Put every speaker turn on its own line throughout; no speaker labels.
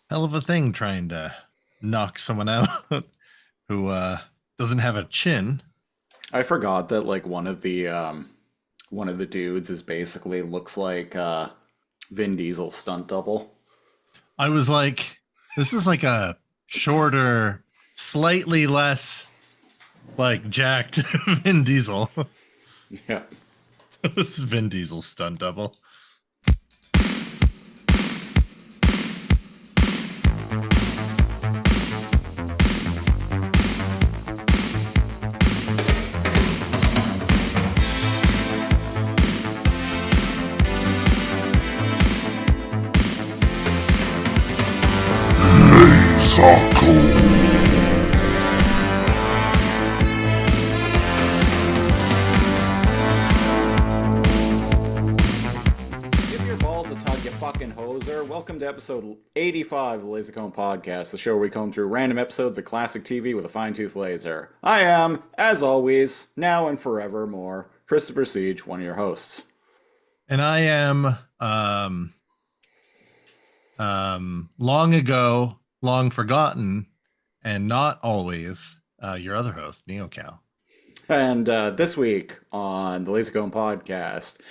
Hell of a thing trying to knock someone out who doesn't have a chin.
I forgot that like one of the dudes is basically looks like Vin Diesel stunt double.
I was like, this is like a shorter, slightly less like jacked Vin Diesel.
Yeah.
This is Vin Diesel's stunt double.
Give your balls a tug, you fucking hoser. Welcome to episode 85 of the Laser Comb Podcast, the show where we comb through random episodes of classic TV with a fine-tooth laser. I am, as always, now and forevermore, Christopher Siege, one of your hosts.
And I am long ago, long forgotten, and not always your other host, NeoCal.
And this week on the Laser Comb Podcast,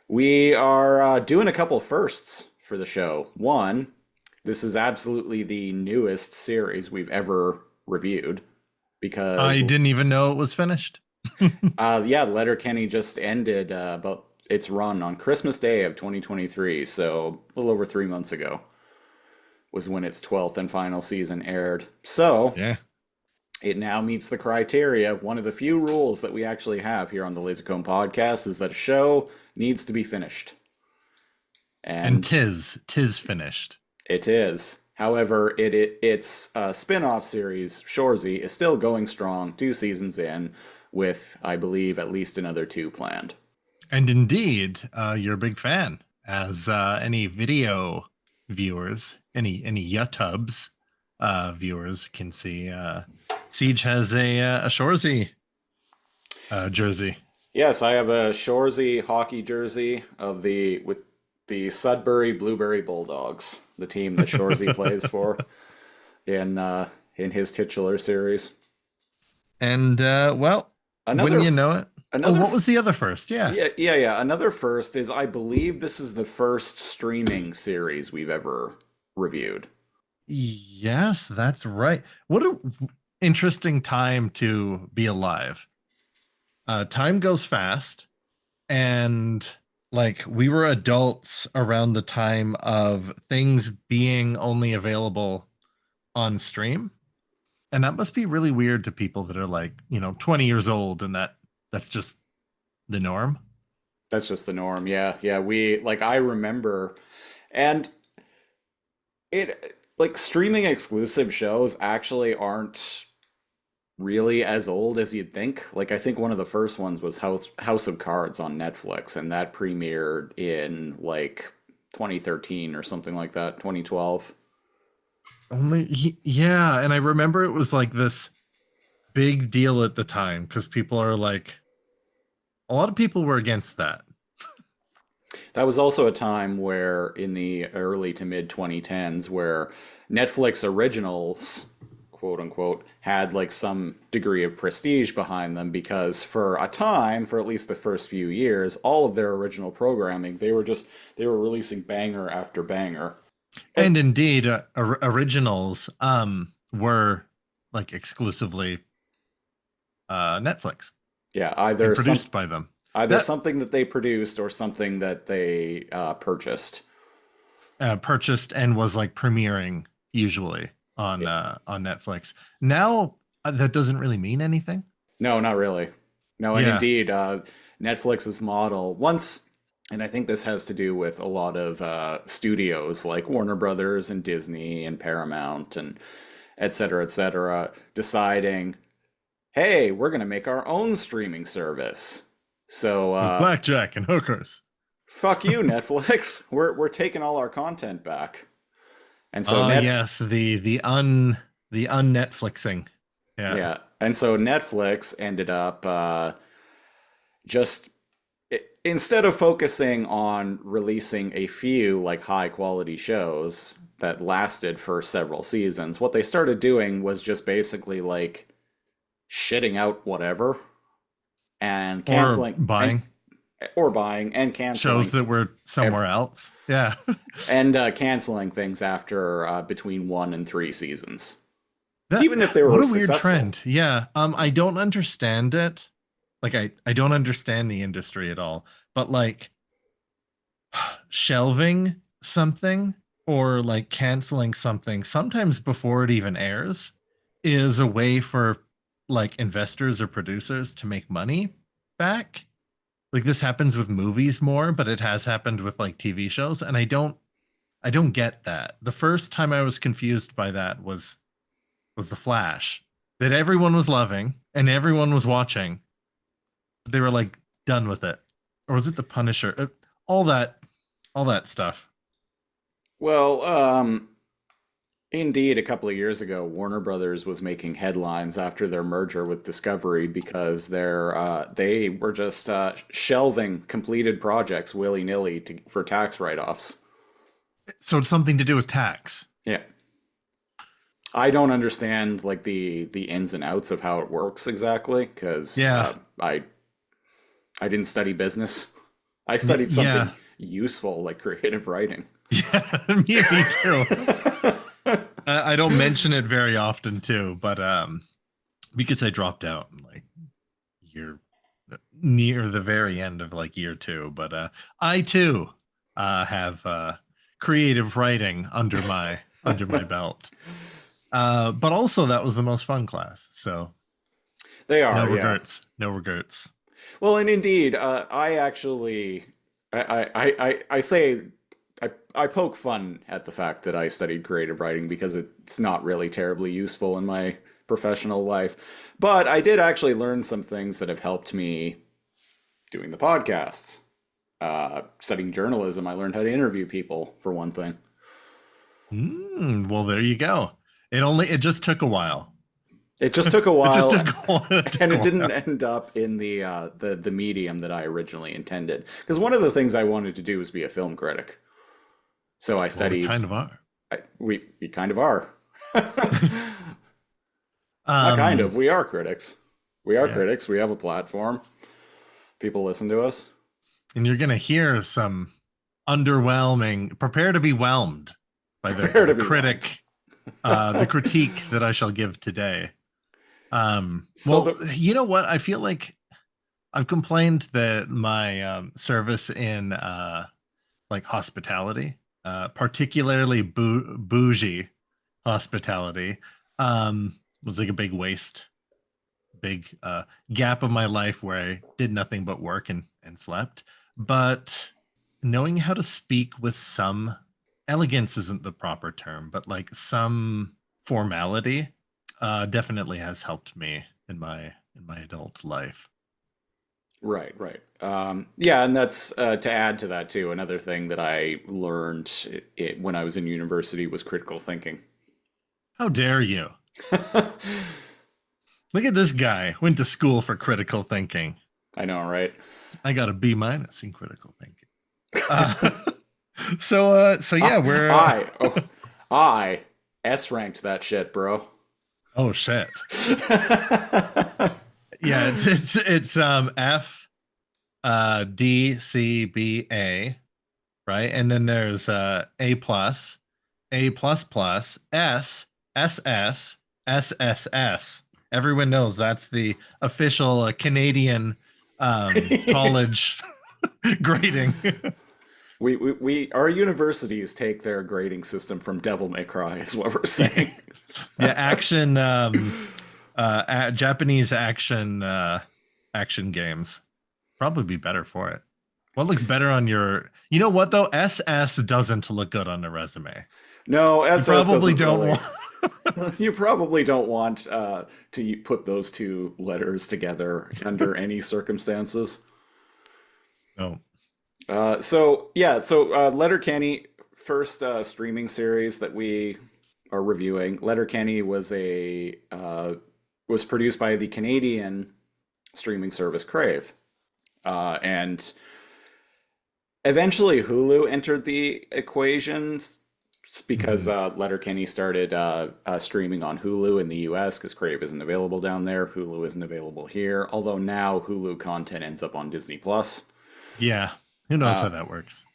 we are doing a couple firsts for the show. One, this is absolutely the newest series we've ever reviewed because,
I didn't even know it was finished.
yeah, Letterkenny just ended about its run on Christmas Day of 2023, so a little over 3 months ago was when its 12th and final season aired. So
Yeah.
it now meets the criteria. One of the few rules that we actually have here on the Lasercomb podcast is that a show needs to be finished.
And
And
tis finished.
it is. However, its spin-off series, Shoresy, is still going strong, 2 seasons in, with, I believe, at least another two planned.
And indeed, you're a big fan, as any video viewers, any YouTubes viewers can see. Siege has a Shoresy jersey.
Yes, I have a Shoresy hockey jersey of the with the Sudbury Blueberry Bulldogs, the team that Shoresy plays for in his titular series.
And well,
Another
wouldn't you
f-
know it? Oh,
another
what
f-
was the other first? Yeah.
yeah. Another first is I believe this is the first streaming series we've ever reviewed.
Yes, that's right. What a interesting time to be alive. Time goes fast, and like we were adults around the time of things being only available on stream. And that must be really weird to people that are like, 20 years old and that's just the norm.
That's just the norm. Yeah, yeah. We like I remember, and it like streaming exclusive shows actually aren't really as old as you'd think. Like I think one of the first ones was House of Cards on Netflix, and that premiered in like 2013 or something like that, 2012.
Yeah, and I remember it was like this big deal at the time because people are like a lot of people were against that.
That was also a time where in the early to mid 2010s where Netflix originals, quote unquote, had like some degree of prestige behind them because for a time, for at least the first few years, all of their original programming, they were releasing banger after banger. And
And indeed, originals were like exclusively Netflix
yeah,
and produced by them.
either
That
something that they produced or something that they purchased.
purchased and was like premiering usually on Netflix. Now that doesn't really mean anything.
No, not really. No, and
Yeah.
indeed, Netflix's model once, and I think this has to do with a lot of studios like Warner Brothers and Disney and Paramount and et cetera, deciding, hey, we're going to make our own streaming service. So,
With blackjack and hookers.
fuck you, Netflix. We're taking all our content back. And so Net
Yes, the unnetflixing. Yeah.
Yeah, and so Netflix ended up just instead of focusing on releasing a few like high quality shows that lasted for several seasons, what they started doing was just basically like shitting out whatever and
Or
canceling and
buying
or buying and
shows
canceling
that were
ev-
somewhere else. Yeah.
and canceling things after between 1 and 3 seasons,
That
even if they
what
were
a weird
successful.
trend. Yeah. I don't understand it. Like I don't understand the industry at all. But like shelving something or like canceling something sometimes before it even airs is a way for like investors or producers to make money back. Like this happens with movies more, but it has happened with like TV shows, and I don't get that. The first time I was confused by that was The Flash, that everyone was loving and everyone was watching. They were like done with it. Or was it The Punisher? All that all that stuff.
Well, indeed, a couple of years ago, Warner Brothers was making headlines after their merger with Discovery because they were just shelving completed projects willy-nilly for tax write-offs.
So it's something to do with tax.
Yeah. I don't understand like the ins and outs of how it works exactly because
Yeah.
I didn't study business. I studied
Yeah.
something useful like creative writing.
Yeah, me too. I don't mention it very often too, but because I dropped out in like year near the very end of like year two, but I too have creative writing under my belt. But also that was the most fun class, so
They
no
are, yeah.
regrets, no regrets.
Well, and indeed, I actually, I say, I poke fun at the fact that I studied creative writing because it's not really terribly useful in my professional life. But I did actually learn some things that have helped me doing the podcasts. Studying journalism, I learned how to interview people, for one thing.
Well, there you go. It just took a while.
It just took a
It just
while,
took a while. It
and
took a
it didn't
while.
end up in the medium that I originally intended. Because one of the things I wanted to do was be a film critic. So I
Well, we
studied.
kind of are.
We kind of are. Not kind
um,
of. We are critics. We are
yeah.
critics. We have a platform. People listen to us.
And you're gonna hear some underwhelming. Prepare to be whelmed by the
Prepare to
the
be whelmed.
the critique that I shall give today.
So
Well,
the
you know what? I feel like I've complained that my service in like hospitality, particularly bougie hospitality, was like a big waste, big gap of my life where I did nothing but work and slept. But knowing how to speak with some elegance isn't the proper term, but like some formality definitely has helped me in my adult life.
right, right. Yeah, and that's to add to that too. Another thing that I learned when I was in university was critical thinking.
How dare you? Look at this guy. Went to school for critical thinking.
I know, right?
I got a B minus in critical thinking. Uh, so yeah, we're
Oh, I S ranked that shit, bro.
oh shit. Yeah, it's F D C B A, right? And then there's A plus, A plus plus, S S S S S. Everyone knows that's the official Canadian college grading.
Our universities take their grading system from Devil May Cry, is what we're saying.
Yeah, action Japanese action games probably be better for it. What looks better on your, you know what though, SS doesn't look good on the resume.
No,
You
SS
probably
doesn't
don't
really.
want.
You probably don't want to put those two letters together under any circumstances.
No.
So yeah, so Letterkenny, first streaming series that we are reviewing. Letterkenny was produced by the Canadian streaming service Crave, and Eventually, Hulu entered the equations because
Hmm.
Letterkenny started streaming on Hulu in the US because Crave isn't available down there. Hulu isn't available here, although now Hulu content ends up on Disney Plus.
Yeah. Who knows
Uh,
how that works?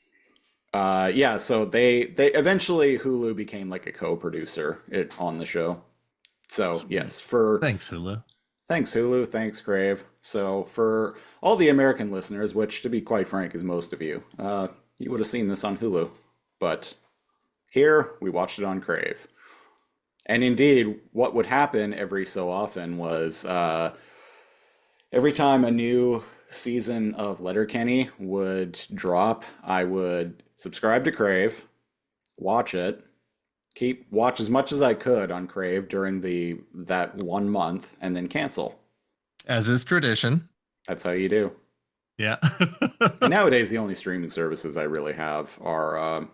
yeah, so they eventually Hulu became like a co-producer on the show. So
Sweet.
yes, for
Thanks, Hulu.
thanks Hulu, thanks Crave. So for all the American listeners, which to be quite frank is most of you, you would have seen this on Hulu, but here we watched it on Crave. And indeed, what would happen every so often was every time a new season of Letterkenny would drop, I would subscribe to Crave, watch it, keep watch as much as I could on Crave during the that 1 month, and then cancel.
As is tradition.
That's how you do.
Yeah.
And nowadays, the only streaming services I really have are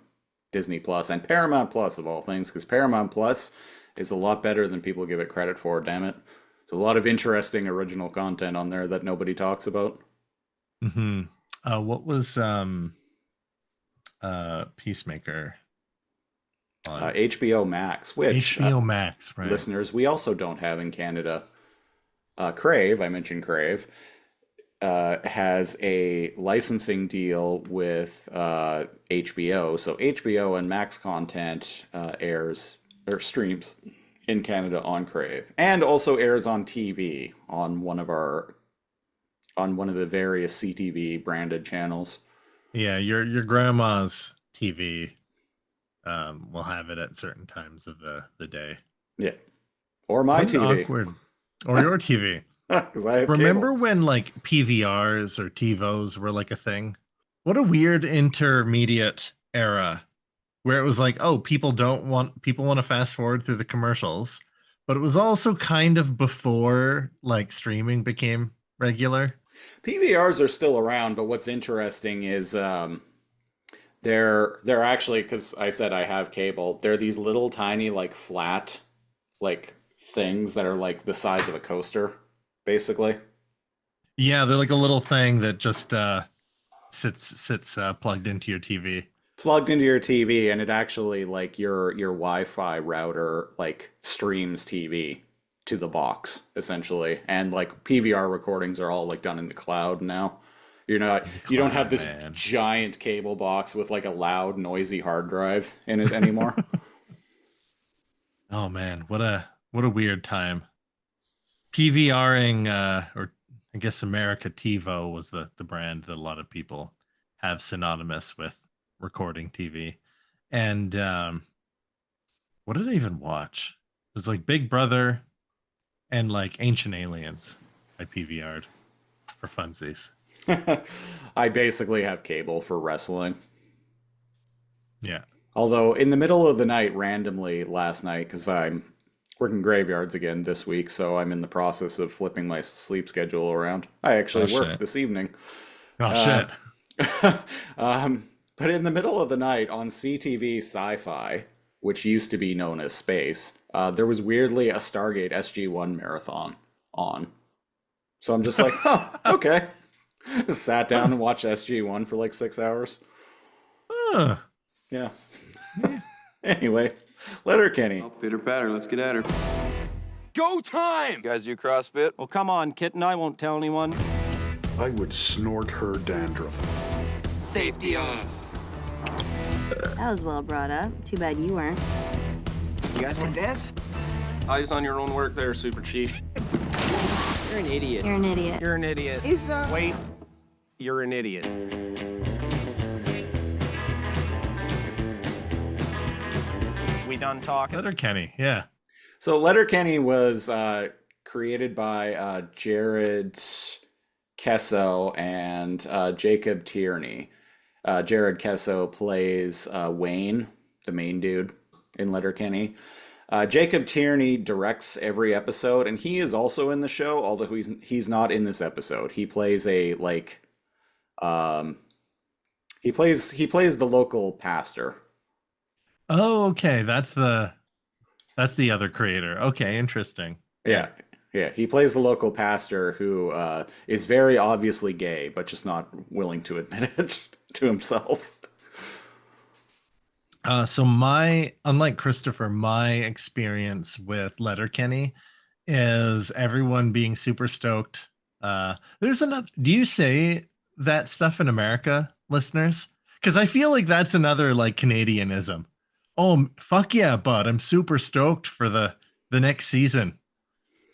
Disney Plus and Paramount Plus, of all things, because Paramount Plus is a lot better than people give it credit for. Damn it! There's a lot of interesting original content on there that nobody talks about.
Hmm. What was Peacemaker on?
HBO Max, which
HBO Max, right?
listeners we also don't have in Canada. Crave, I mentioned Crave, has a licensing deal with HBO. So HBO and Max content airs or streams in Canada on Crave, and also airs on TV on one of the various CTV branded channels.
Yeah, your grandma's TV will have it at certain times of the day.
Yeah, or my
What an
TV
awkward, or your TV.
because I have
Remember
cable.
when like PVRs or TiVos were like a thing? What a weird intermediate era where it was like, oh, people want to fast forward through the commercials, but it was also kind of before like streaming became regular.
PVRs are still around, but what's interesting is they're actually because I said I have cable. They're these little tiny like flat like things that are like the size of a coaster, basically.
Yeah, they're like a little thing that just sits plugged into your TV.
Plugged into your TV, and it actually like your Wi-Fi router like streams TV to the box essentially, and like PVR recordings are all like done in the cloud now.
The
You don't have
cloud,
this
man.
giant cable box with like a loud, noisy hard drive in it anymore.
Oh man, what a weird time. PVRing, or I guess America TiVo was the brand that a lot of people have synonymous with recording TV. And what did I even watch? It was like Big Brother and like Ancient Aliens. I PVR'd for funsies.
I basically have cable for wrestling.
Yeah.
Although in the middle of the night, randomly last night, because I'm working graveyards again this week, so I'm in the process of flipping my sleep schedule around. I
Oh
actually worked
shit.
this evening.
Oh
Uh,
shit.
but in the middle of the night on CTV Sci-Fi, which used to be known as Space, there was weirdly a Stargate SG-1 marathon on. So I'm just like, huh, okay. Just sat down and watched SG-1 for like 6 hours.
Huh.
Yeah.
Yeah.
Anyway, Letterkenny.
Well, pitter patter, let's get at her.
Go time!
You guys do CrossFit?
Well, come on, kitten. I won't tell anyone.
I would snort her dandruff.
Safety off.
That was well brought up. Too bad you weren't.
You guys want to dance?
Eyes on your own work there, Super Chief. You're an idiot.
You're an idiot.
You're an idiot. Wait. You're an idiot. We done talking?
Letterkenny. Yeah.
So Letterkenny was created by Jared Kesso and Jacob Tierney. Jared Kesso plays Wayne, the main dude in Letterkenny. Jacob Tierney directs every episode, and he is also in the show, although he's not in this episode. He plays a like he plays the local pastor.
Oh, okay. That's the other creator. Okay, interesting.
Yeah. Yeah, he plays the local pastor who is very obviously gay, but just not willing to admit it. to himself.
So unlike Christopher, my experience with Letterkenny is everyone being super stoked. There's another. Do you say that stuff in America, listeners? Because I feel like that's another like Canadianism. Oh fuck yeah, bud! I'm super stoked for the next season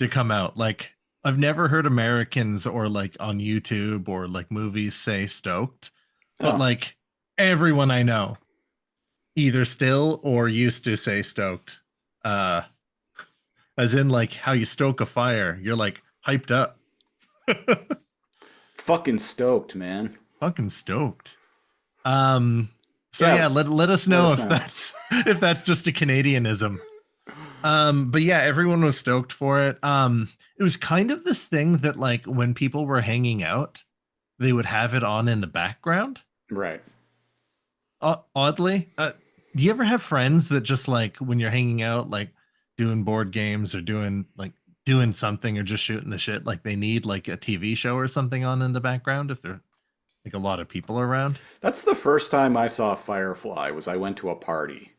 to come out. Like I've never heard Americans or like on YouTube or like movies say stoked, but
Oh,
like everyone I know either still or used to say stoked. Uh as in like how you stoke a fire. You're like hyped up.
fucking stoked, man.
Fucking stoked. Um so
Yeah,
yeah, let us
let
know
us
if
know.
that's just a Canadianism. But yeah, everyone was stoked for it. It was kind of this thing that like when people were hanging out, they would have it on in the background.
Right.
Oddly, do you ever have friends that just like when you're hanging out, like doing board games or doing something or just shooting the shit, like they need like a TV show or something on in the background if they're like a lot of people around?
That's the first time I saw Firefly was I went to a party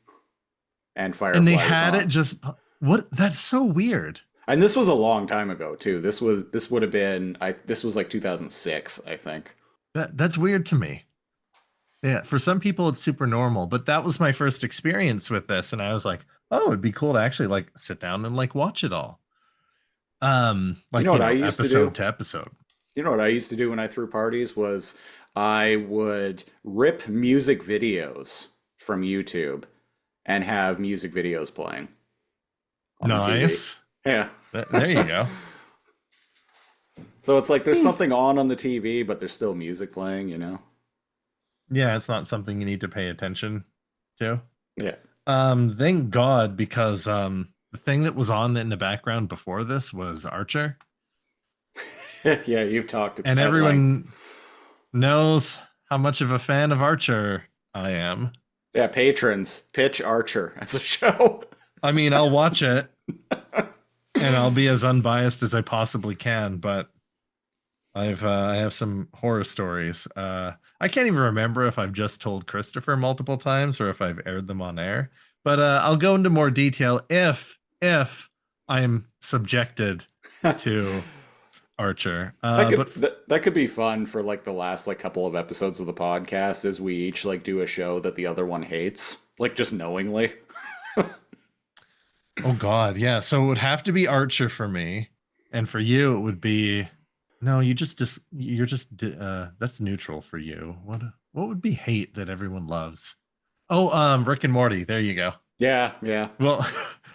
and
And they
Firefly was
had it
on.
just what? That's so weird.
And this was a long time ago too. This would have been this was like 2006, I think.
That's weird to me. Yeah, for some people it's super normal, but that was my first experience with this, and I was like, oh, it'd be cool to actually like sit down and like watch it all.
You know
Like,
what I used to do?
episode to episode.
You know what I used to do when I threw parties was I would rip music videos from YouTube and have music videos playing on the TV.
Nice.
Yeah.
There you go.
So it's like there's something on the TV, but there's still music playing, you know?
Yeah, it's not something you need to pay attention to.
Yeah.
Thank God, because the thing that was on in the background before this was Archer,
Yeah, you've talked
and
at length.
everyone knows how much of a fan of Archer I am.
Yeah, patrons, pitch Archer as a show.
I mean, I'll watch it and I'll be as unbiased as I possibly can, but I have some horror stories. I can't even remember if I've just told Christopher multiple times or if I've aired them on air. But I'll go into more detail if I'm subjected to Archer.
That could be fun for like the last like couple of episodes of the podcast as we each like do a show that the other one hates, like just knowingly.
Oh God, yeah. So it would have to be Archer for me, and for you it would be no. You're just that's neutral for you. What would be hate that everyone loves? Oh, Rick and Morty. There you go.
Yeah, yeah.
Well,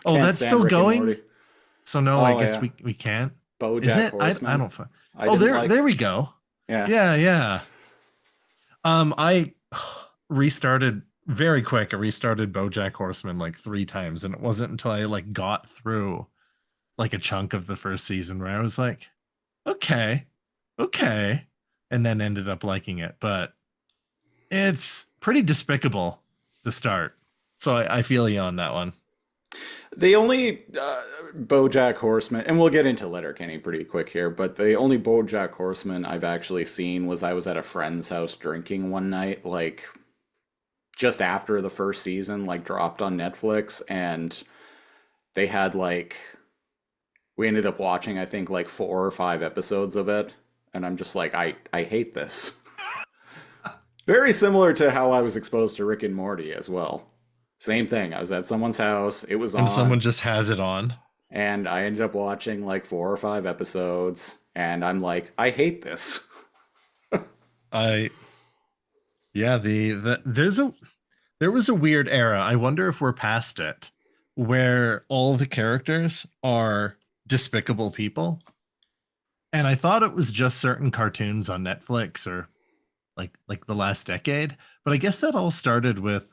oh,
Can't
that's
stand
still
Rick and
going.
Morty.
So no, I
Oh
guess
yeah.
we can't. Is
BoJack
it?
Horseman.
I don't.
I
Oh,
didn't like.
there we go.
Yeah.
Yeah, yeah. I restarted very quick. I restarted BoJack Horseman like 3 times, and it wasn't until I like got through like a chunk of the first season where I was like, okay, okay, and then ended up liking it. But it's pretty despicable to start, so I feel you on that one.
The only BoJack Horseman, and we'll get into Letterkenny pretty quick here, but the only BoJack Horseman I've actually seen was I was at a friend's house drinking one night, like just after the first season, like dropped on Netflix, and they had like we ended up watching I think like 4 or 5 episodes of it, and I'm just like I hate this. Very similar to how I was exposed to Rick and Morty as well. Same thing. I was at someone's house. It was
And
on.
someone just has it on.
And I ended up watching like 4 or 5 episodes, and I'm like, I hate this.
Yeah, there was a weird era. I wonder if we're past it, where all the characters are despicable people. And I thought it was just certain cartoons on Netflix or like the last decade, but I guess that all started with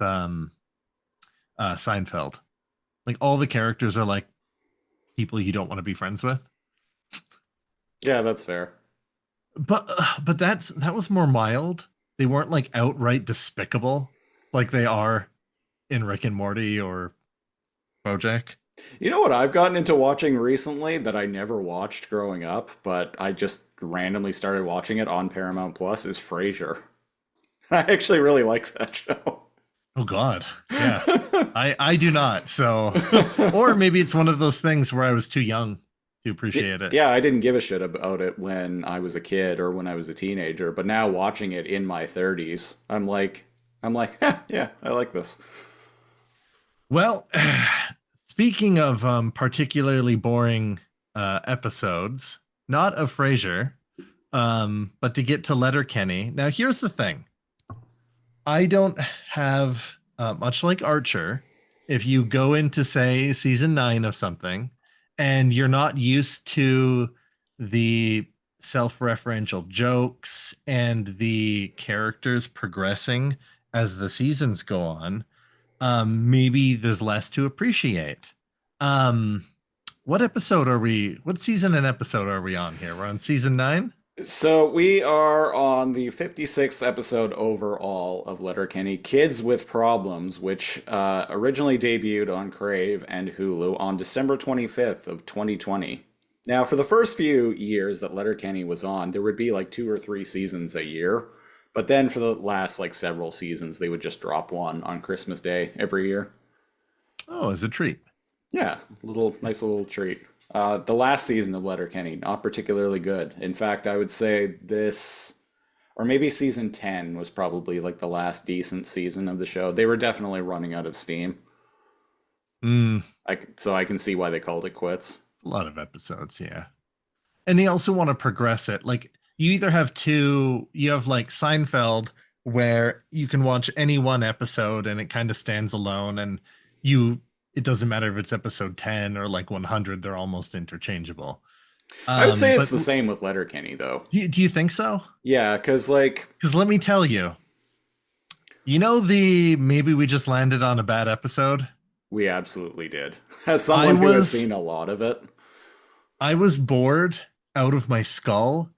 Seinfeld. Like all the characters are like people you don't want to be friends with.
Yeah, that's fair.
But that was more mild. They weren't like outright despicable like they are in Rick and Morty or BoJack.
You know what I've gotten into watching recently that I never watched growing up, but I just randomly started watching it on Paramount Plus is Frasier. I actually really like that show.
Oh God. Yeah. I do not. So or maybe it's one of those things where I was too young to appreciate it.
Yeah, I didn't give a shit about it when I was a kid or when I was a teenager, but now watching it in my 30s, I'm like, yeah, I like this.
Well, speaking of particularly boring episodes, not of Frasier, but to get to Letterkenny. Now, here's the thing. I don't have, much like Archer, if you go into, say, season 9 of something and you're not used to the self-referential jokes and the characters progressing as the seasons go on, maybe there's less to appreciate. Um, what season and episode are we on here? We're on season 9?
So we are on the 56th episode overall of Letterkenny, Kids with Problems, which originally debuted on Crave and Hulu on December 25th of 2020. Now, for the first few years that Letterkenny was on, there would be like 2 or 3 seasons a year. But then for the last like several seasons, they would just drop one on Christmas Day every year.
Oh, as a treat.
Yeah, nice little treat. The last season of Letterkenny, not particularly good. In fact, I would say this, or maybe season 10 was probably like the last decent season of the show. They were definitely running out of steam.
Mm,
So I can see why they called it quits.
a lot of episodes, yeah. And they also want to progress it. Like you either have you have like Seinfeld, where you can watch any one episode and it kind of stands alone, and it doesn't matter if it's episode 10 or like 100, they're almost interchangeable.
I would say it's
But
the same with Letterkenny, though.
do you think so?
Yeah, because like
Because let me tell you, maybe we just landed on a bad episode.
we absolutely did. As someone who has seen a lot of it.
I was bored out of my skull,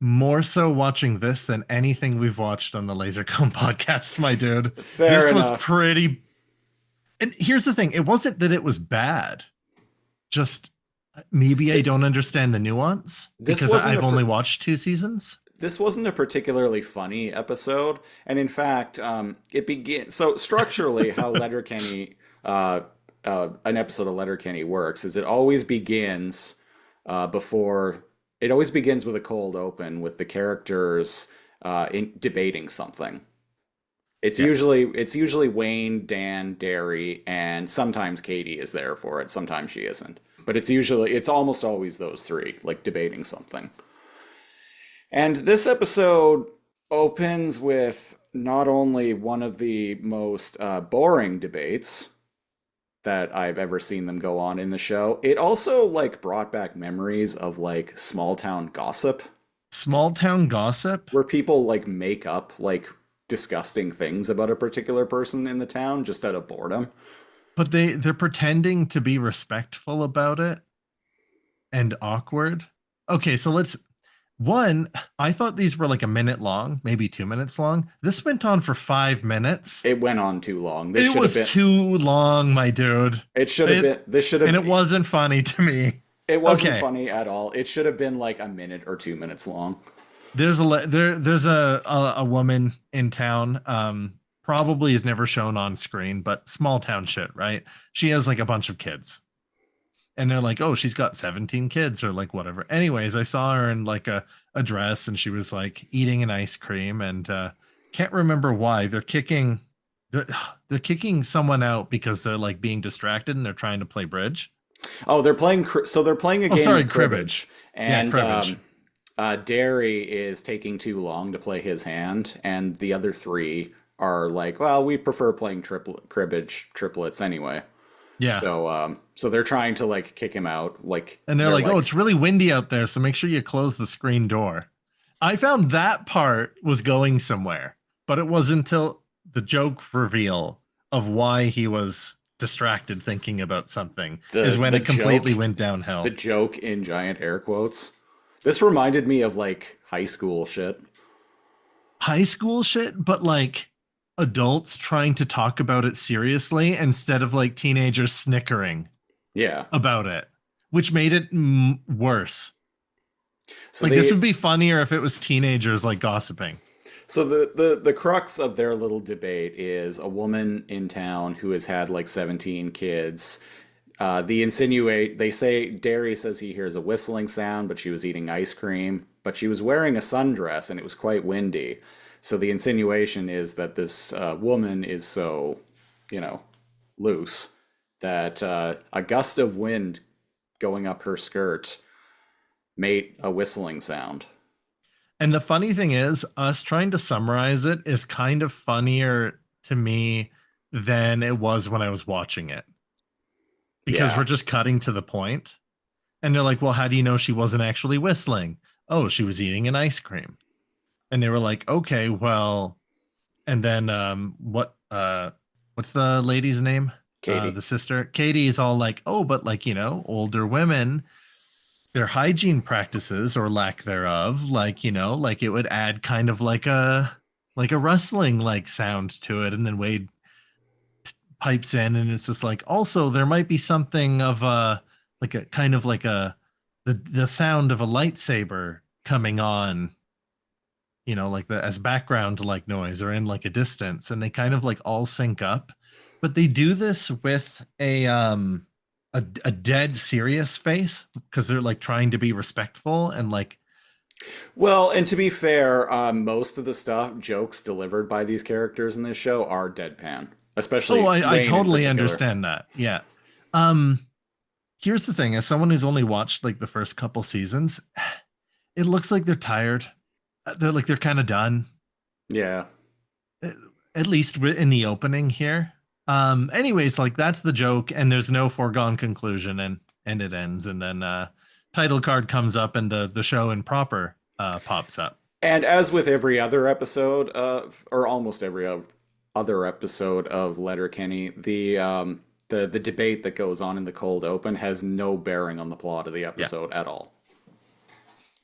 more so watching this than anything we've watched on the Lasercomb podcast, my dude.
Fair
this
enough.
was pretty. And here's the thing, it wasn't that it was bad. Just maybe I don't understand the nuance because I've only watched 2 seasons.
This wasn't a particularly funny episode, and in fact, it begins. So structurally, how Letterkenny, an episode of Letterkenny works is it always begins It always begins with a cold open with the characters debating something. It's usually Wayne, Dan, Derry, and sometimes Katie is there for it. Sometimes she isn't, but it's almost always those 3 like debating something. And this episode opens with not only one of the most boring debates that I've ever seen them go on in the show, it also like brought back memories of like small town gossip.
Small town gossip?
Where people like make up like disgusting things about a particular person in the town just out of boredom.
But they're pretending to be respectful about it and awkward. Okay, so I thought these were like a minute long, maybe 2 minutes long. This went on for 5 minutes.
It went on too long.
It was too long, my dude.
This should have
and it wasn't funny to me.
It wasn't funny at all. It should have been like a minute or 2 minutes long.
There's a woman in town, probably is never shown on screen, but small town shit, right? She has like a bunch of kids. And they're like, oh, she's got 17 kids or like whatever. Anyways, I saw her in like a dress and she was like eating an ice cream, and can't remember why. They're kicking someone out because they're like being distracted and they're trying to play bridge.
Oh, they're playing a game of cribbage. And
cribbage.
Derry is taking too long to play his hand, and the other 3 are like, well, we prefer playing cribbage triplets anyway.
Yeah.
So they're trying to like kick him out, like,
and they're like, oh, it's really windy out there, so make sure you close the screen door. I found that part was going somewhere, but it wasn't until the joke reveal of why he was distracted thinking about something is when it completely went downhill.
The joke in giant air quotes. This reminded me of like high school shit.
High school shit, but like adults trying to talk about it seriously instead of like teenagers snickering about it, which made it worse. So like this would be funnier if it was teenagers like gossiping.
So the crux of their little debate is a woman in town who has had like 17 kids. They say Derry says he hears a whistling sound, but she was eating ice cream, but she was wearing a sundress and it was quite windy. So the insinuation is that this woman is so, you know, loose that a gust of wind going up her skirt made a whistling sound.
And the funny thing is, us trying to summarize it is kind of funnier to me than it was when I was watching it, because
Yeah.
we're just cutting to the point. And they're like, well, how do you know she wasn't actually whistling? Oh, she was eating an ice cream. And they were like, okay, well, and then what's the lady's name?
Katie.
The sister. Katie is all like, oh, but like, you know, older women, their hygiene practices or lack thereof, like, you know, like it would add kind of like a rustling like sound to it. And then Wade pipes in and it's just like, also there might be something of a like a kind of like the sound of a lightsaber coming on, you know, like the as background like noise or in like a distance, and they kind of like all sync up. But they do this with a dead serious face because they're like trying to be respectful and like,
Well, and to be fair, most of the jokes delivered by these characters in this show are deadpan, especially
oh, I
Wayne in
totally
particular.
understand that. Yeah. Um, Here's the thing: as someone who's only watched like the first couple seasons, it looks like they're tired. They're kind of done.
Yeah.
At least in the opening here. Anyways, like that's the joke, and there's no foregone conclusion, and it ends, and then title card comes up, and the show in proper pops up.
And as with every other episode of, or almost every other episode of Letterkenny, the debate that goes on in the cold open has no bearing on the plot of the episode at all.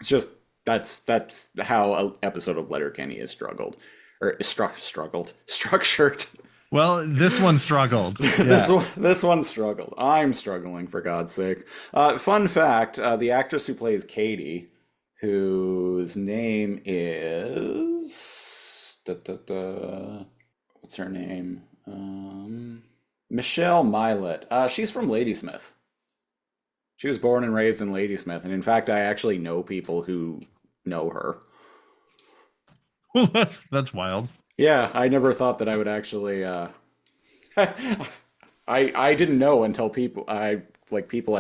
It's just that's how an episode of Letterkenny is structured.
Well, this one struggled.
This one struggled. I'm struggling, for God's sake. Fun fact: the actress who plays Katie, whose name is what's her name? Michelle Milet. She's from Ladysmith. She was born and raised in Ladysmith, and in fact, I actually know people who know her.
Well, that's wild.
Yeah, I never thought that I would actually. I didn't know until people I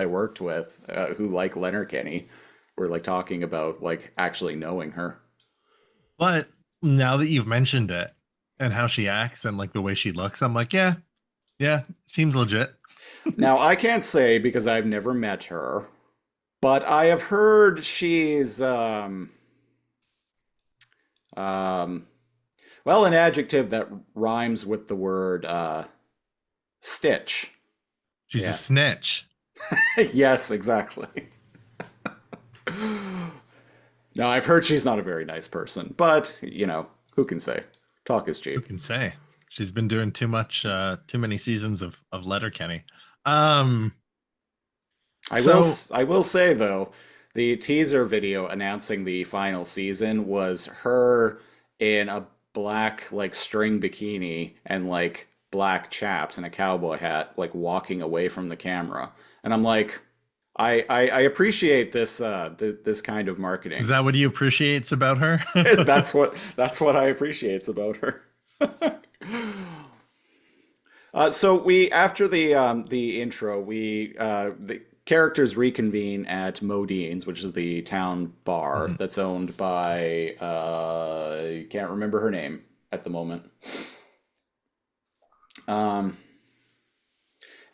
worked with who like Letterkenny were like talking about like actually knowing her.
But now that you've mentioned it and how she acts and like the way she looks, I'm like, yeah, seems legit.
Now I can't say because I've never met her, but I have heard she's well, an adjective that rhymes with the word stitch.
She's
Yeah.
a snitch.
Yes, exactly. Now, I've heard she's not a very nice person, but, you know, who can say? Talk is
Who
cheap.
can say? She's been doing too many seasons of Letterkenny. I
I will say, though, the teaser video announcing the final season was her in a black, like, string bikini and, like, black chaps and a cowboy hat, like, walking away from the camera. And I'm like, I appreciate this this kind of marketing.
Is that what he appreciates about her?
That's what I appreciate about her. So we after the intro, the characters reconvene at Modine's, which is the town bar that's owned by I can't remember her name at the moment.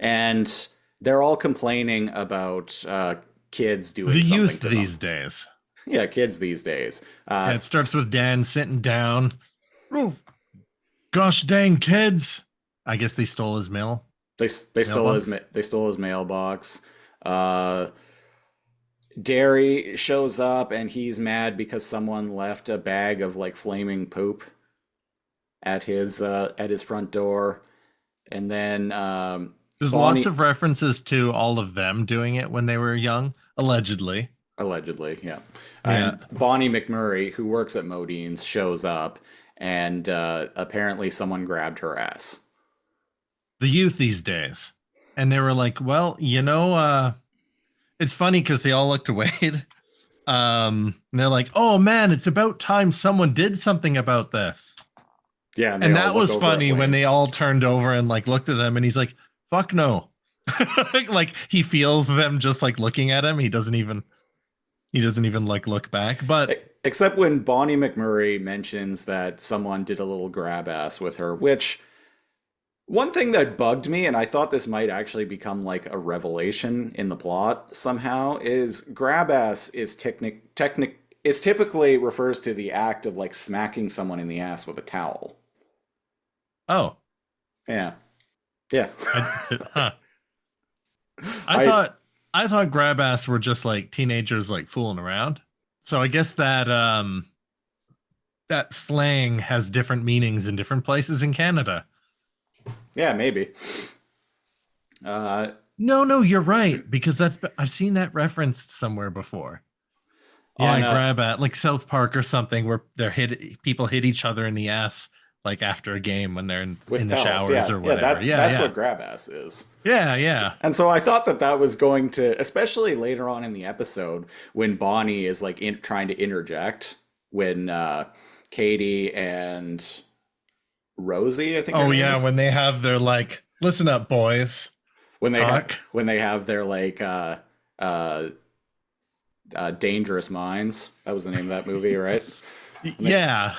And they're all complaining about kids doing
The
something
youth
to
these
them.
days.
Yeah, kids these days.
Yeah, it starts with Dan sitting down. Oh, gosh dang kids. I guess they stole his mail.
They stole his mailbox. Derry shows up and he's mad because someone left a bag of like flaming poop at his front door. And then
There's
Bonnie-
lots of references to all of them doing it when they were young, allegedly.
Allegedly, yeah.
Yeah.
And Bonnie McMurray, who works at Modine's, shows up, and apparently someone grabbed her ass.
The youth these days. And they were like, well, it's funny because they all looked away. And they're like, oh man, it's about time someone did something about this.
Yeah, they
And
all
that
look
was
over
funny
at
when
Wayne.
they all turned over and like looked at him and he's like, fuck no. Like he feels them just like looking at him. He doesn't even like look back. But
Except when Bonnie McMurray mentions that someone did a little grab ass with her, which one thing that bugged me, and I thought this might actually become like a revelation in the plot somehow, is grab ass is typically refers to the act of like smacking someone in the ass with a towel.
oh,
Yeah. Yeah.
huh. I thought grab ass were just like teenagers like fooling around. So I guess that that slang has different meanings in different places in Canada.
Yeah, maybe.
No, you're right because I've seen that referenced somewhere before. Yeah,
On
grab at like South Park or something where people hit each other in the ass like after a game when they're in
with
the
towels,
showers
yeah.
or whatever.
That's what grab ass is.
Yeah.
And so I thought that was going to, especially later on in the episode, when Bonnie is like trying to interject, when Katie and Rosie, I think.
Oh yeah, when they have their like, listen up, boys.
When they
talk.
when they have their like Dangerous Minds. That was the name of that movie, right?
Yeah.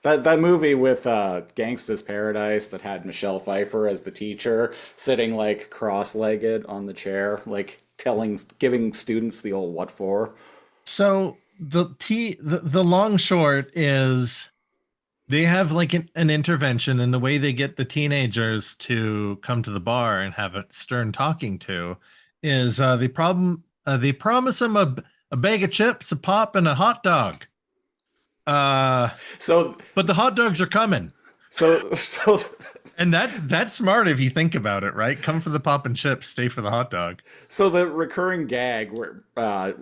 That movie with Gangsta's Paradise that had Michelle Pfeiffer as the teacher, sitting like cross-legged on the chair, like giving students the old what for.
So the long short is they have like an intervention, and the way they get the teenagers to come to the bar and have a stern talking to is they promise them a bag of chips, a pop, and a hot dog. But the hot dogs are coming.
So
And that's smart if you think about it, right? Come for the pop and chips, stay for the hot dog.
So the recurring gag where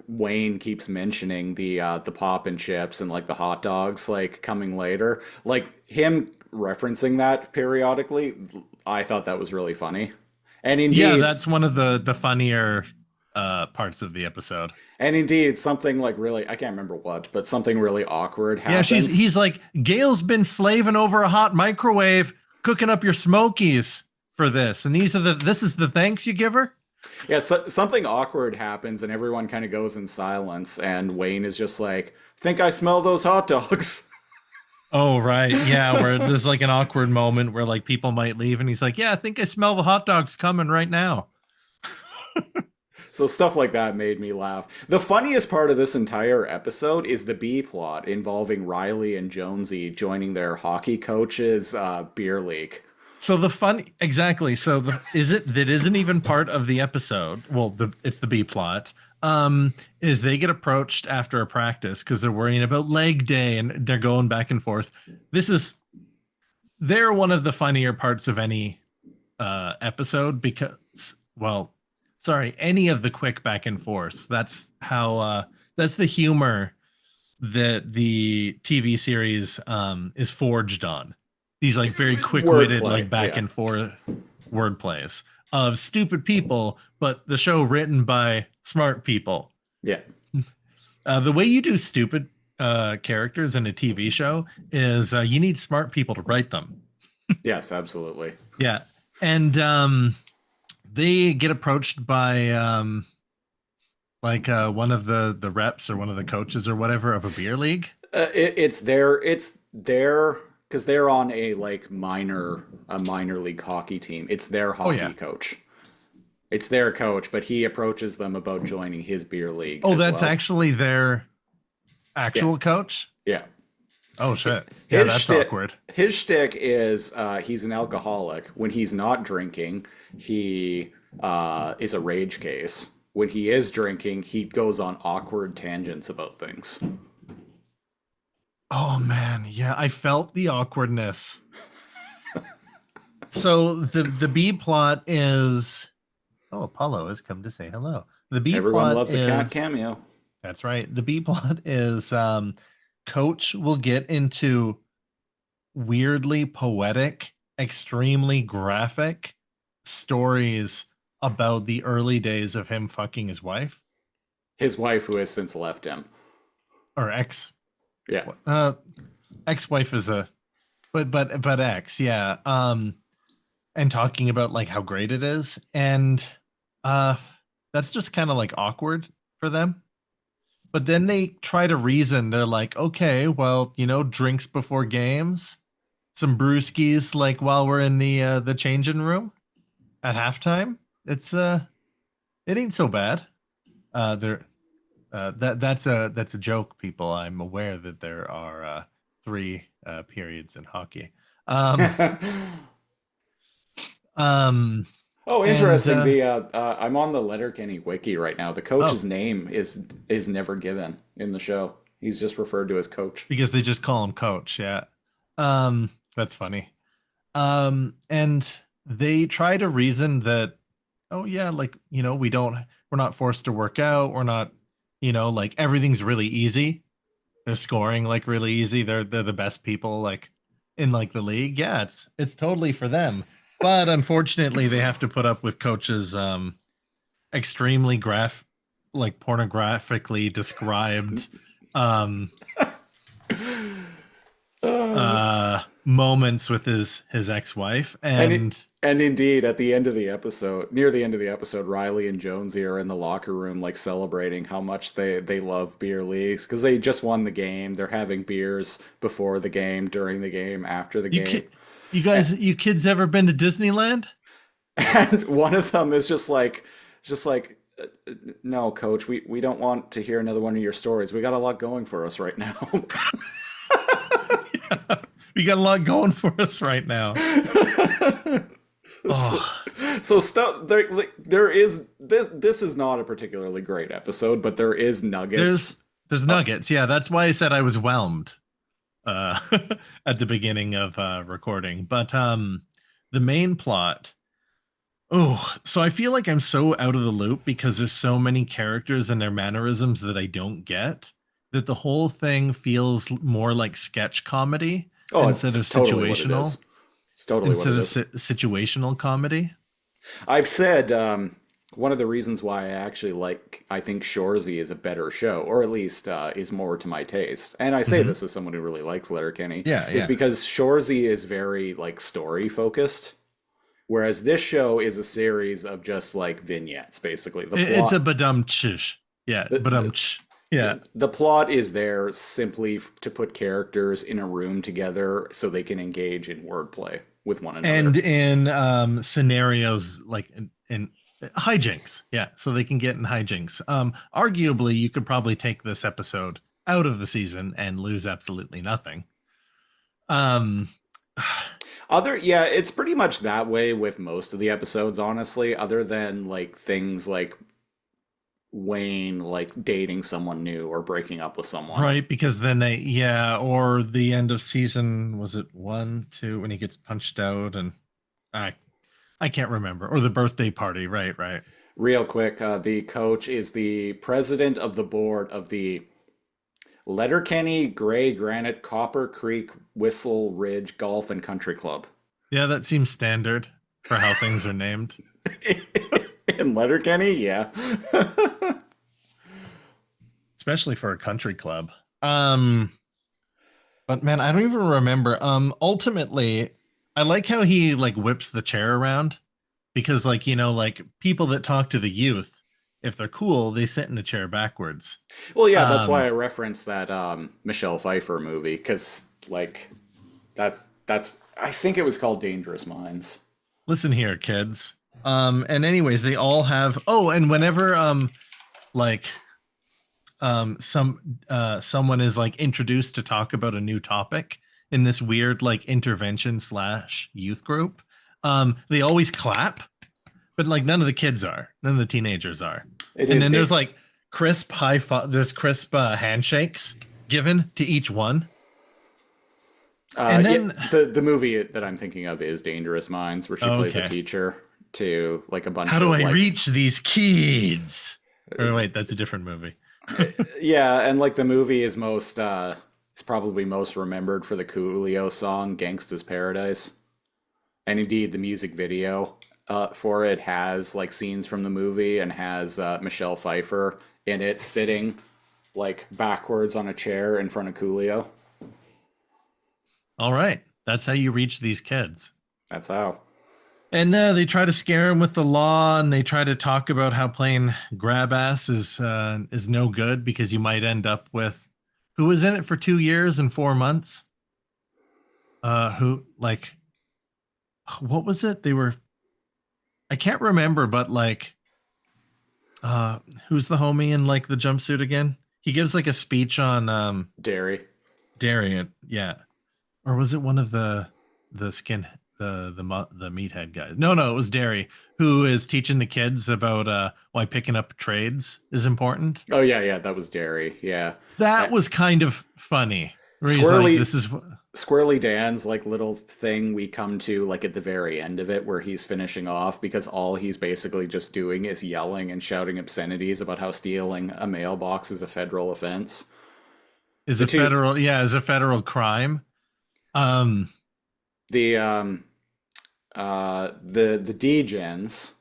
Wayne keeps mentioning the pop and chips and like the hot dogs like coming later, like him referencing that periodically, I thought that was really funny. And indeed,
yeah, that's one of the funnier parts of the episode.
And indeed, something like really, I can't remember what, but something really awkward happens.
Yeah, he's like, Gail's been slaving over a hot microwave, cooking up your smokies for this, and this is the thanks you give her.
Yeah, something awkward happens, and everyone kind of goes in silence, and Wayne is just like, "Think I smell those hot dogs."
Oh right, yeah, where there's like an awkward moment where like people might leave, and he's like, "Yeah, I think I smell the hot dogs coming right now."
So stuff like that made me laugh. The funniest part of this entire episode is the B plot involving Riley and Jonesy joining their hockey coach's beer league.
So exactly. So that isn't even part of the episode. Well, it's the B plot. Is they get approached after a practice because they're worrying about leg day and they're going back and forth. They're one of the funnier parts of any episode because, well, sorry, any of the quick back and forth. That's how that's the humor that the TV series is forged on. These like very quick-witted like back and forth wordplays of stupid people, but the show written by smart people.
Yeah.
The way you do stupid characters in a TV show is you need smart people to write them.
Yes, absolutely.
Yeah. And they get approached by one of the reps or one of the coaches or whatever of a beer league.
It's their because they're on a minor league hockey team. It's their hockey coach. It's their coach, but he approaches them about joining his beer league.
Oh, that's actually their actual coach?
Yeah.
Oh shit. Yeah, that's awkward.
His shtick is he's an alcoholic. When he's not drinking, he is a rage case. When he is drinking, he goes on awkward tangents about things.
Oh man, yeah, I felt the awkwardness. So the B plot is Apollo has come to say hello. The B
Everyone
plot
loves a cat cameo.
That's right. The B plot is Coach will get into weirdly poetic, extremely graphic stories about the early days of him fucking his wife
His wife, who has since left him.
or ex
Yeah.
ex-wife is a but ex, yeah. And talking about like how great it is, and uh that's just kind of like awkward for them. But then they try to reason. They're like, okay, well, drinks before games, some brewskis, like while we're in the changing room at halftime. It's it ain't so bad. There, that's a joke, people. I'm aware that there are three periods in hockey. Um, um,
Oh,
and
interesting. The I'm on the Letterkenny wiki right now. The coach's
oh,
name is never given in the show. He's just referred to as coach.
because they just call him Coach. Yeah, that's funny. And they try to reason that, oh yeah, like we're not forced to work out. We're not, like everything's really easy. They're scoring like really easy. They're the best people like in like the league. Yeah, it's totally for them. But unfortunately, they have to put up with Coach's extremely like pornographically described um moments with his ex-wife.
And
And
and indeed, at the end of the episode, near the end of the episode, Riley and Jonesy are in the locker room, like celebrating how much they love beer leagues because they just won the game. They're having beers before the game, during the game, after the
you
game.
you guys, you kids ever been to Disneyland?
And one of them is just like, no, coach, we don't want to hear another one of your stories. We got a lot going for us right now.
We got a lot going for us right now. Oh,
So stuff there is this is not a particularly great episode, but there is nuggets.
there's nuggets. Yeah, that's why I said I was whelmed uh at the beginning of recording. But the main plot. Oh, so I feel like I'm so out of the loop because there's so many characters and their mannerisms that I don't get, that the whole thing feels more like sketch comedy
Oh,
instead of
it's totally what it
situational
is. It's totally what
instead
it
of
is.
situational comedy.
I've said one of the reasons why I think Shoresy is a better show, or at least is more to my taste. And I say
Hmm.
this as someone who really likes Letterkenny,
Yeah,
is
yeah.
because Shoresy is very like story focused. Whereas this show is a series of just like vignettes, basically.
It's a badum-ch. Yeah,
The,
badum-ch. Yeah.
the plot is there simply to put characters in a room together so they can engage in wordplay with one another.
And in scenarios like in hijinks. Yeah, so they can get in hijinks. Arguably, you could probably take this episode out of the season and lose absolutely nothing. Um,
Yeah, it's pretty much that way with most of the episodes, honestly, other than like things like Wayne like dating someone new or breaking up with someone.
right, because then or the end of season, was it 1, 2, when he gets punched out, and I I can't remember, or the birthday party, right.
Real quick, the coach is the president of the board of the Letterkenny Gray Granite Copper Creek Whistle Ridge Golf and Country Club.
Yeah, that seems standard for how things are named.
In Letterkenny, yeah.
Especially for a country club. But man, I don't even remember. Ultimately, I like how he like whips the chair around, because like, like people that talk to the youth, if they're cool, they sit in a chair backwards.
Well, yeah, that's why
Um,
I referenced that Michelle Pfeiffer movie, because like that's I think it was called Dangerous Minds.
Listen here, kids. And anyways, they all have, and whenever like someone is like introduced to talk about a new topic in this weird like intervention slash youth group, they always clap, but like none of the kids are, none of the teenagers are.
It
And
is
then
da-
there's like there's crisp handshakes given to each one. And then
the movie that I'm thinking of is Dangerous Minds, where she plays a
okay,
teacher to like a bunch
how do
of
I
like
reach these kids? Or wait, that's a different movie.
Yeah, and like the movie is probably most remembered for the Coolio song "Gangsta's Paradise," and indeed the music video for it has like scenes from the movie and has Michelle Pfeiffer in it sitting like backwards on a chair in front of Coolio.
All right. That's how you reach these kids.
That's how.
And they try to scare him with the law, and they try to talk about how playing grab ass is no good because you might end up with who was in it for 2 years and 4 months. Who like what was it? They were I can't remember, but like who's the homie in like the jumpsuit again? He gives like a speech on
Dairy.
Darian, yeah. Or was it one of the skin the meathead guys? No, it was Derry who is teaching the kids about why picking up trades is important.
Oh yeah, that was Dairy. Yeah.
That was kind of funny. Where he's like,
Squirrely
this is
Squirrely Dan's like little thing we come to like at the very end of it where he's finishing off because all he's basically just doing is yelling and shouting obscenities about how stealing a mailbox is a federal offense.
is
The
a
two
federal crime. Um
the the Degens,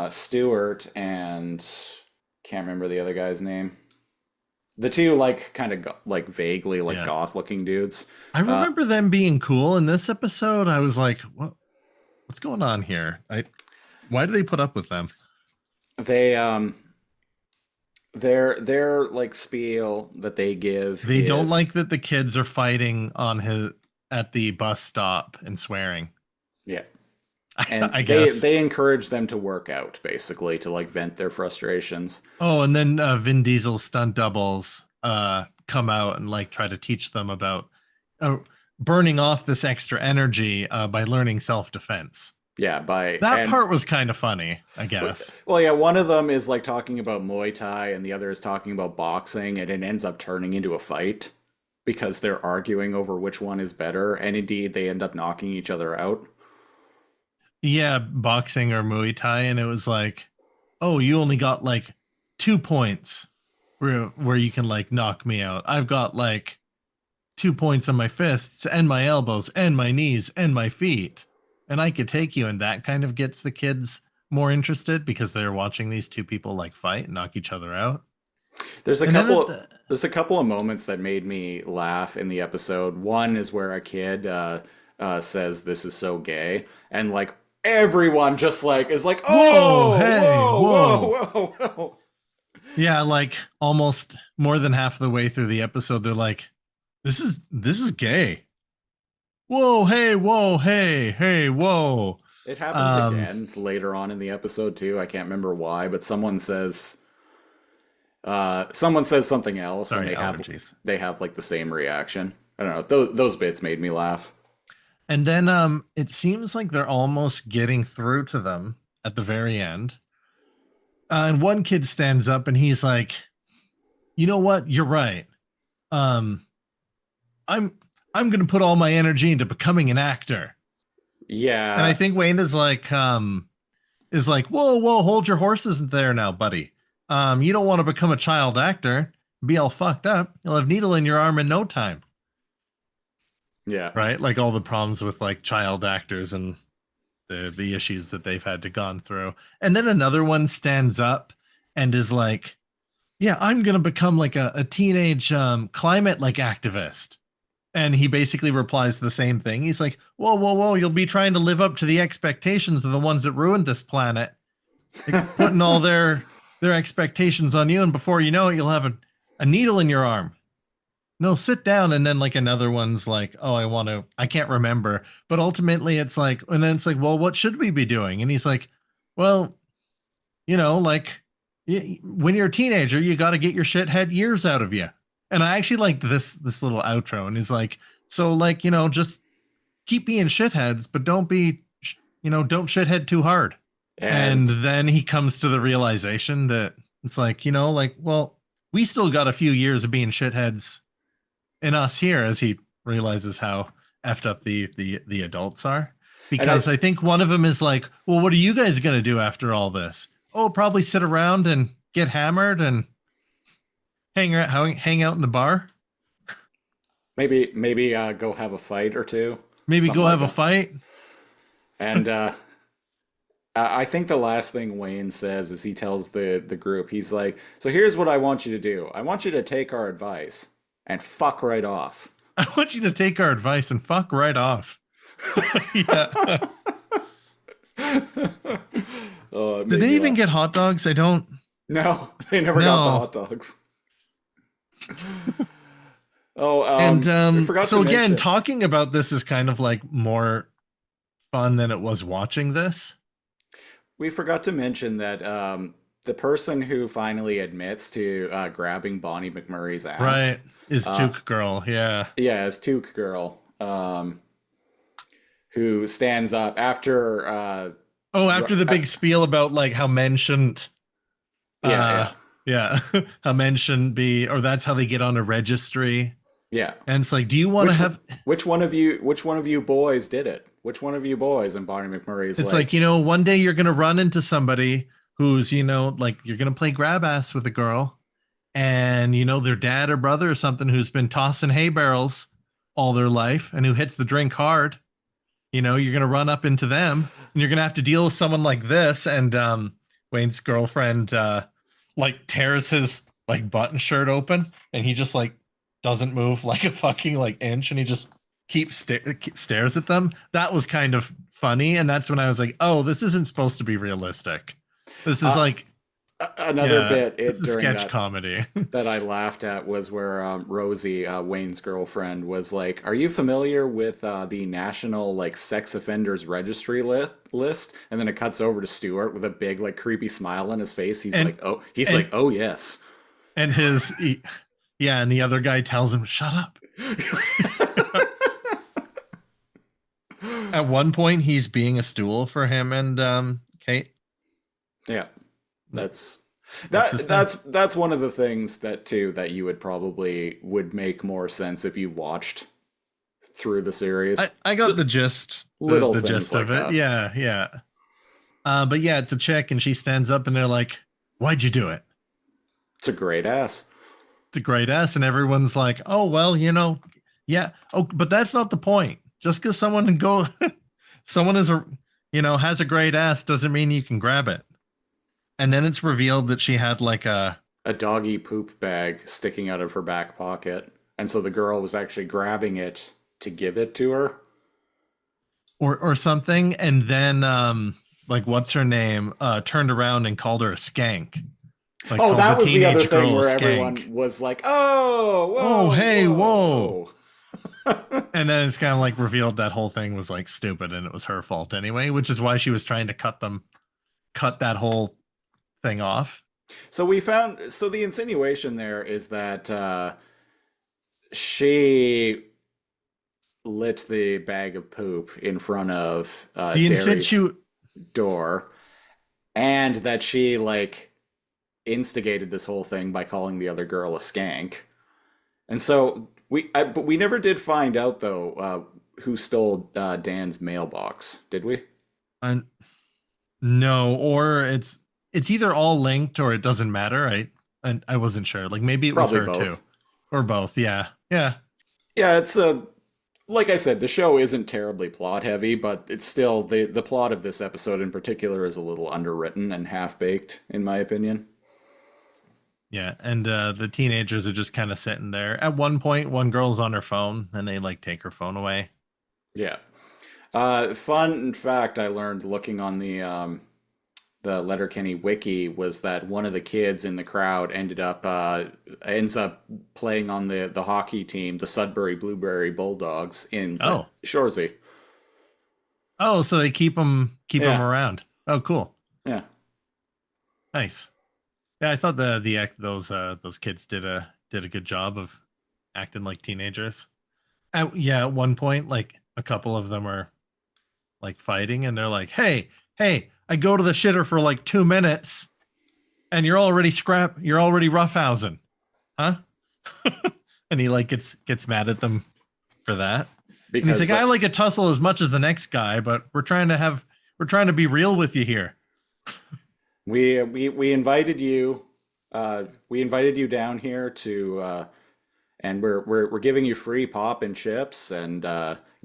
Stewart and can't remember the other guy's name. The two like kind of like vaguely like
Yeah.
goth looking dudes.
I remember them being cool in this episode. I was like, what's going on here? Why do they put up with them?
They their like spiel that they give
They don't
is-
like that the kids are fighting at the bus stop and swearing.
yeah. And
I guess.
they encourage them to work out basically to like vent their frustrations.
Oh, and then Vin Diesel's stunt doubles come out and like try to teach them about burning off this extra energy by learning self-defense.
Yeah,
That part was kind of funny, I guess.
Well, yeah, one of them is like talking about Muay Thai and the other is talking about boxing, and it ends up turning into a fight because they're arguing over which one is better, and indeed they end up knocking each other out.
Yeah, boxing or Muay Thai, and it was like, oh, you only got like 2 points where you can like knock me out. I've got like 2 points on my fists and my elbows and my knees and my feet, and I could take you. And that kind of gets the kids more interested because they're watching these two people like fight and knock each other out.
There's a
And then
couple
at
there's a couple of moments that made me laugh in the episode. One is where a kid says this is so gay, and like everyone just like is like, oh,
Whoa, hey,
whoa.
Yeah, like almost more than half the way through the episode, they're like, this is gay. Whoa, hey, whoa.
It happens again later on in the episode too. I can't remember why, but someone says something else,
Sorry,
and
allergies.
they have like the same reaction. I don't know. Those bits made me laugh.
And then it seems like they're almost getting through to them at the very end. And one kid stands up and he's like, you know what? You're right. I'm gonna put all my energy into becoming an actor.
Yeah.
And I think Wayne is like, whoa, hold your horses there now, buddy. You don't want to become a child actor, be all fucked up. You'll have needle in your arm in no time.
Yeah.
Right? Like all the problems with like child actors and the issues that they've had to gone through. And then another one stands up and is like, yeah, I'm going to become like a teenage climate like activist. And he basically replies the same thing. He's like, whoa, you'll be trying to live up to the expectations of the ones that ruined this planet. Like, putting all their expectations on you, and before you know it, you'll have a needle in your arm. No, sit down. And then like another one's like, oh, I can't remember. But ultimately it's like, and then it's like, well, what should we be doing? And he's like, well, like when you're a teenager, you got to get your shithead years out of you. And I actually liked this little outro. And he's like, so like, just keep being shitheads, but don't be, don't shithead too hard. And then he comes to the realization that it's like, well, we still got a few years of being shitheads in us here, as he realizes how effed up the adults are. Because I think one of them is like, well, what are you guys going to do after all this? Oh, probably sit around and get hammered and hang out in the bar.
Maybe go have a fight or two.
Maybe
Something
go
like
have a
that.
fight.
And I think the last thing Wayne says is he tells the group, he's like, "So here's what I want you to do. I want you to take our advice and fuck right off."
I want you to take our advice and fuck right off. Yeah.
Oh, it
Did
made
they
me
even
laugh.
get hot dogs? I don't.
No, they never got the
No.
hot dogs. Oh,
And
I forgot to
so again,
mention.
talking about this is kind of like more fun than it was watching this.
We forgot to mention that the person who finally admits to grabbing Bonnie McMurray's ass,
Right. Is
uh,
Took Girl. Yeah.
yeah, is Took Girl, who stands up after,
Oh, after the big spiel about like how men shouldn't
yeah,
uh
yeah,
yeah, how men shouldn't be, or that's how they get on a registry.
yeah.
And it's like, do you want to
Which
have
which one of you boys did it? Which one of you boys? And Bonnie McMurray's
it's
like,
like, one day you're gonna run into somebody who's, like you're gonna play grab ass with a girl, and their dad or brother or something who's been tossing hay barrels all their life and who hits the drink hard. You're gonna run up into them and you're gonna have to deal with someone like this. And Wayne's girlfriend like tears his like button shirt open, and he just like doesn't move like a fucking like inch, and he just stares at them. That was kind of funny, and that's when I was like, oh, this isn't supposed to be realistic. This is like
another bit
this is
during
sketch
that
comedy.
that I laughed at was where Rosie, Wayne's girlfriend, was like, "Are you familiar with the National like Sex Offenders Registry list?" And then it cuts over to Stuart with a big like creepy smile on his face. He's
And
like, "Oh, he's
and
like, oh yes."
and yeah, and the other guy tells him, shut up. At one point he's being a stool for him and Kate.
Yeah, that's
That's his thing.
that's one of the things that you would make more sense if you watched through the series.
I got the gist,
Little
the
things
gist
like
of it.
that.
Yeah, yeah. But yeah, it's a chick, and she stands up, and they're like, "Why'd you do it?"
It's a great ass.
It's a great ass, and everyone's like, "Oh well, yeah." Oh, but that's not the point. Just because someone is has a great ass doesn't mean you can grab it. And then it's revealed that she had like
A doggy poop bag sticking out of her back pocket, and so the girl was actually grabbing it to give it to her.
or something, and then like what's her name turned around and called her a skank. Like
Oh,
called
that
the
was the other
teenage
thing
girl a
where
skank.
everyone was like, "Oh, whoa,
Oh, hey, whoa."
whoa."
And then it's kind of like revealed that whole thing was like stupid and it was her fault anyway, which is why she was trying to cut that whole thing off.
So the insinuation there is that she lit the bag of poop in front of
The
Derry's
insitu
door, and that she like instigated this whole thing by calling the other girl a skank. And so but we never did find out though who stole Dan's mailbox, did we?
and no, or it's either all linked or it doesn't matter. I wasn't sure. Like maybe it was
Probably
her too,
both.
or both. Yeah, yeah.
Yeah, it's like I said, the show isn't terribly plot heavy, but it's still the plot of this episode in particular is a little underwritten and half baked, in my opinion.
Yeah, and the teenagers are just kind of sitting there. At one point, one girl's on her phone, and they like take her phone away.
Yeah. Fun fact I learned looking on the Letterkenny wiki was that one of the kids in the crowd ends up playing on the hockey team, the Sudbury Blueberry Bulldogs in
Oh,
Shoresy.
oh, so they keep them
Yeah.
around. Oh, cool,
Yeah.
nice. Yeah, I thought those kids did a good job of acting like teenagers. At one point, like a couple of them are like fighting, and they're like, "Hey, I go to the shitter for like 2 minutes, and you're already roughhousing, huh?" And he like gets mad at them for that. And he's
Because
like, "I like a tussle as much as the next guy, but we're trying to be real with you here."
we invited you We invited you down here to, and we're giving you free pop and chips. And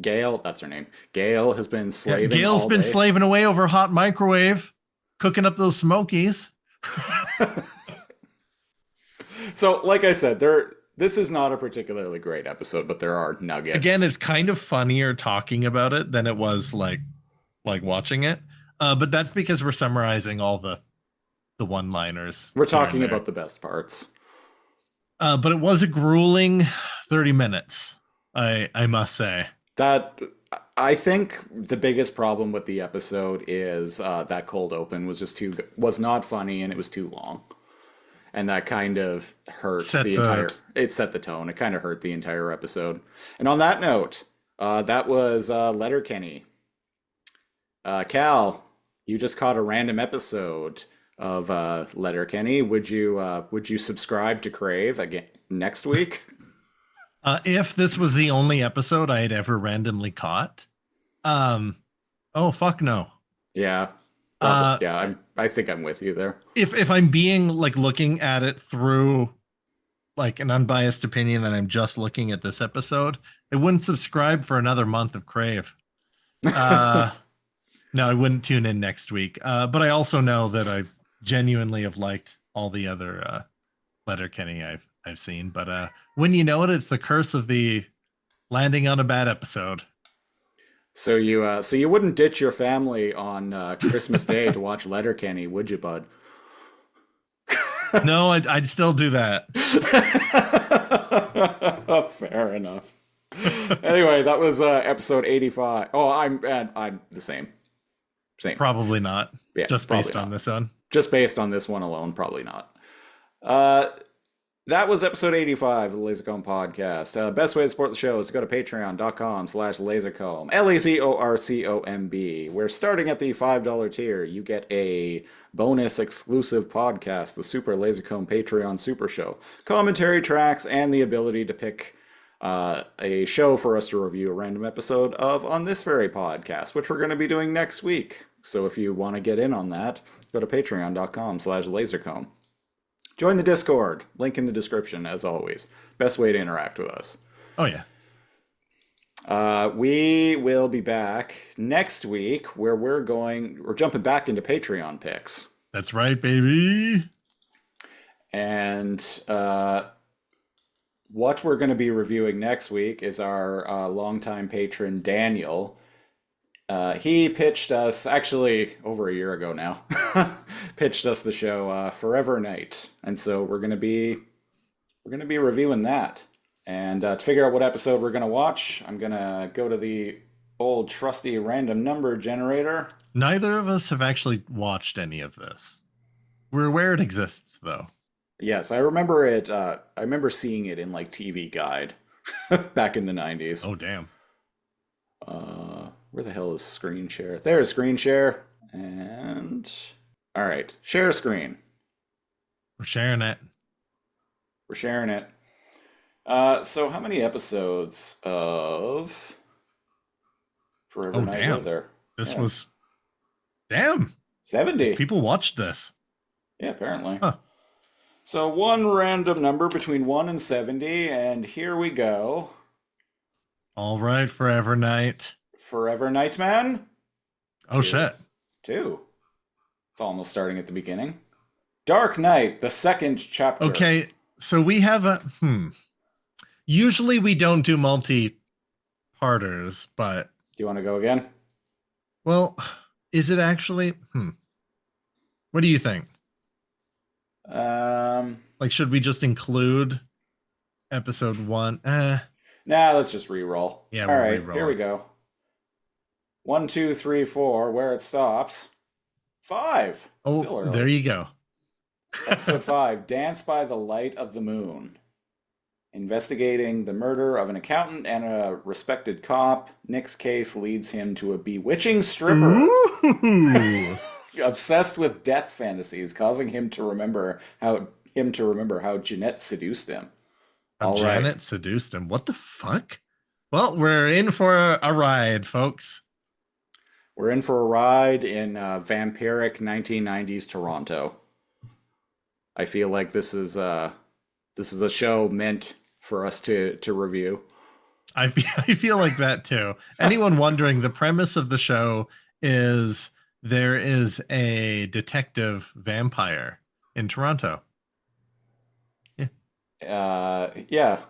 Gail, that's her name. Gail has been
Yeah,
slaving
Gail's
all
been
day.
slaving away over hot microwave, cooking up those smokies.
So, like I said, this is not a particularly great episode, but there are nuggets.
Again, it's kind of funnier talking about it than it was like watching it. But that's because we're summarizing all the one-liners.
We're talking about the best parts.
But it was a grueling 30 minutes, I must say.
That I think the biggest problem with the episode is that cold open was not funny, and it was too long. And that kind of hurt it set the tone. It kind of hurt the entire episode. And on that note, that was Letterkenny. Cal, you just caught a random episode of Letterkenny. Would you subscribe to Crave again next week?
If this was the only episode I had ever randomly caught, oh fuck no.
Yeah. Yeah, I think I'm with you there.
If I'm being like looking at it through like an unbiased opinion and I'm just looking at this episode, I wouldn't subscribe for another month of Crave. No, I wouldn't tune in next week. But I also know that I genuinely have liked all the other Letterkenny I've seen. But when you know it, it's the curse of the landing on a bad episode.
So you wouldn't ditch your family on Christmas Day to watch Letterkenny, would you, bud?
No, I'd still do that.
Fair enough. Anyway, that was episode 85. Oh, I'm the same. Same.
Probably not.
Yeah,
just based on this one.
Just based on this one alone, probably not. That was episode 85 of the Lasercomb podcast. Best way to support the show is to go to patreon.com/lasercomb, LAZORCOMB. We're starting at the $5 tier. You get a bonus exclusive podcast, the Super Lasercomb Patreon Super Show, commentary tracks, and the ability to pick a show for us to review a random episode of on this very podcast, which we're going to be doing next week. So if you want to get in on that, go to patreon.com/lasercomb. Join the Discord. Link in the description, as always. Best way to interact with us.
Oh, yeah.
We will be back next week where we're jumping back into Patreon picks.
That's right, baby.
And what we're going to be reviewing next week is our longtime patron, Daniel. He pitched us, actually over a year ago now, pitched us the show Forever Night, and so we're gonna be reviewing that. And to figure out what episode we're gonna watch, I'm gonna go to the old trusty random number generator.
Neither of us have actually watched any of this. We're aware it exists, though.
Yes, I remember it. I remember seeing it in like TV Guide back in the 90s.
Oh, damn.
Where the hell is screen share? There's screen share. And all right, share screen.
We're sharing it.
We're sharing it. So how many episodes of Forever Night were there?
This was damn
70.
People watched this.
Yeah, apparently.
Huh.
So one random number between 1 and 70, and here we go.
All right, Forever Night.
Forever Nightman.
Oh, shit.
2. It's almost starting at the beginning. Dark Knight, the second chapter.
Okay, so we have a usually we don't do multi-parters, but
Do you want to go again?
well, is it actually what do you think? Like, should we just include episode 1?
Nah, let's just re-roll.
Yeah,
All
we'll
right,
re-roll
here we
it.
go. 1, 2, 3, 4. Where it stops. 5. Still
Oh,
early.
there you go.
Episode 5. Dance by the Light of the Moon. Investigating the murder of an accountant and a respected cop, Nick's case leads him to a bewitching stripper
Ooh.
obsessed with death fantasies, causing him to remember how Jeanette seduced him. All right.
Janet seduced him. What the fuck? Well, we're in for a ride, folks.
We're in for a ride in vampiric 1990s Toronto. I feel like this is a show meant for us to review.
I feel like that too. Anyone wondering, the premise of the show is there is a detective vampire in Toronto.
Yeah,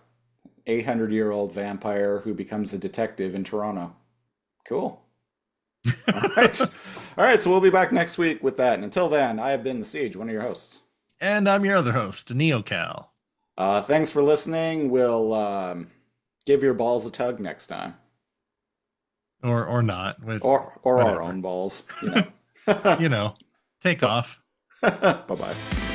800-year-old vampire who becomes a detective in Toronto. Cool. All right. All right, so we'll be back next week with that. And until then, I have been The Siege, one of your hosts.
And I'm your other host, NeoCal.
Thanks for listening. We'll give your balls a tug next time.
Or not.
Or our own balls, you know.
You know, take off.
Bye-bye.